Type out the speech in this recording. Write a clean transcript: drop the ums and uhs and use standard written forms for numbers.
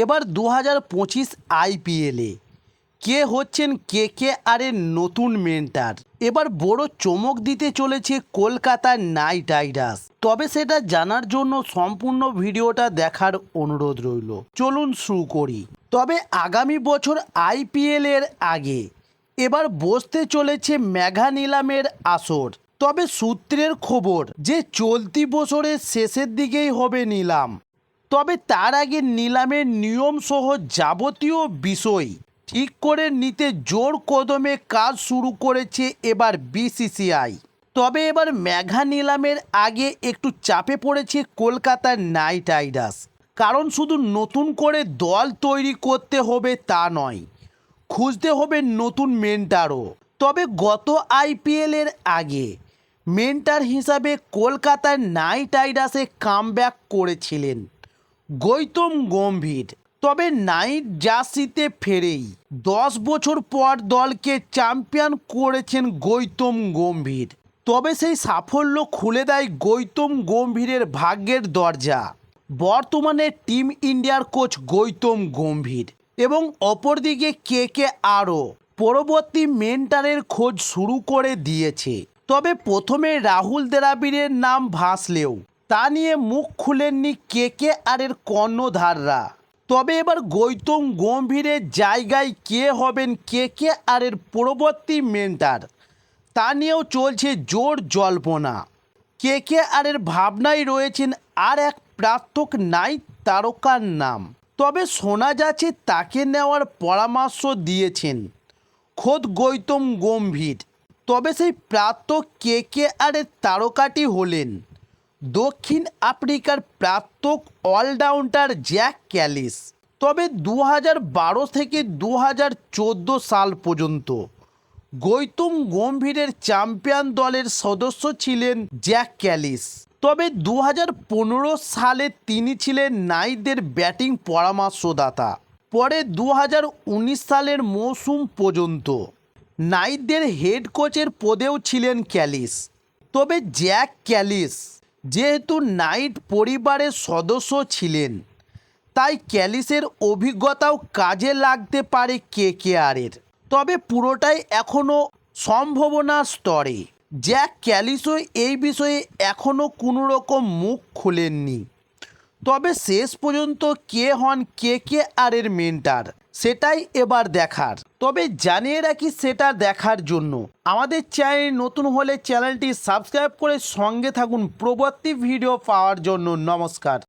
এবার 2025 আইপিএলে কে হচ্ছেন কেকেআরের নতুন মেন্টার। এবার বড় চমক দিতে চলেছে কলকাতা নাইট রাইডার্স। তবে সেটা জানার জন্য সম্পূর্ণ ভিডিওটা দেখার অনুরোধ রইল। চলুন শুরু করি। তবে আগামী বছর আইপিএলের আগে এবার বসতে চলেছে মেগা নিলামের আসর। তবে সূত্রের খবর যে চলতি বছরের শেষের দিকেই হবে নিলাম। তবে তার আগে নিলামের নিয়ম সহ যাবতীয় বিষয় ঠিক করে নিতে জোর কদমে কাজ শুরু করেছে এবার বিসিসিআই। তবে এবার মেগা নিলামের আগে একটু চাপে পড়েছে কলকাতা নাইট রাইডার্স। কারণ শুধু নতুন করে দল তৈরি করতে হবে তা নয়, খুঁজতে হবে নতুন মেন্টারও। তবে গত আইপিএলের আগে মেন্টার হিসাবে কলকাতা নাইট রাইডার্সে কামব্যাক করেছিলেন গৌতম গম্ভীর। তবে নাইট জার্সিতে ফেরেই 10 বছর পর দলকে চ্যাম্পিয়ন করেছেন গৌতম গম্ভীর। তবে সেই সাফল্য খুলে দেয় গৌতম গম্ভীরের ভাগ্যের দরজা। বর্তমানে টিম ইন্ডিয়ার কোচ গৌতম গম্ভীর এবং অপরদিকে কেকেআরও পরবর্তী মেন্টারের খোঁজ শুরু করে দিয়েছে। তবে প্রথমে রাহুল দ্রাবিড়ের নাম ভাসলেও তা নিয়ে মুখ খুলেননি কেকেআরের কর্ণধাররা। তবে এবার গৌতম গম্ভীরের জায়গায় কে হবেন কেকেআরের পরবর্তী মেন্টার তা নিয়েও চলছে জোর জল্পনা। কেকেআরের ভাবনায় রয়েছেন আর এক প্রাক্তন নাইট তারকার নাম। তবে শোনা যাচ্ছে তাকে নেওয়ার পরামর্শ দিয়েছেন খোদ গৌতম গম্ভীর। তবে সেই প্রাক্তন কেকেআরের তারকাটি হলেন দক্ষিণ আফ্রিকার প্রাক্তন অলরাউন্ডার জ্যাক ক্যালিস। তবে 2012 থেকে 2014 সাল পর্যন্ত গৌতম গম্ভীরের চ্যাম্পিয়ন দলের সদস্য ছিলেন জ্যাক ক্যালিস। তবে 2015 সালে তিনি ছিলেন নাইটদের ব্যাটিং পরামর্শদাতা। পরে 2019 সালের মৌসুম পর্যন্ত নাইটদের হেড কোচের পদেও ছিলেন ক্যালিস। তবে জ্যাক ক্যালিস যেহেতু নাইট পরিবারের সদস্য ছিলেন, তাই ক্যালিসের অভিজ্ঞতাও কাজে লাগতে পারে কেকেআরের। তবে পুরোটাই এখনও সম্ভাবনার স্তরে। জ্যাক ক্যালিসও এই বিষয়ে এখনও কোনো রকম মুখ খোলেননি। তবে শেষ পর্যন্ত কে হন কেকেআরের মেন্টার সেটাই এবার দেখার। তবে জানিয়ে রাখি, সেটা দেখার জন্য আমাদের চ্যানেল নতুন হলে চ্যানেলটি সাবস্ক্রাইব করে সঙ্গে থাকুন পরবর্তী ভিডিও পাওয়ার জন্য। নমস্কার।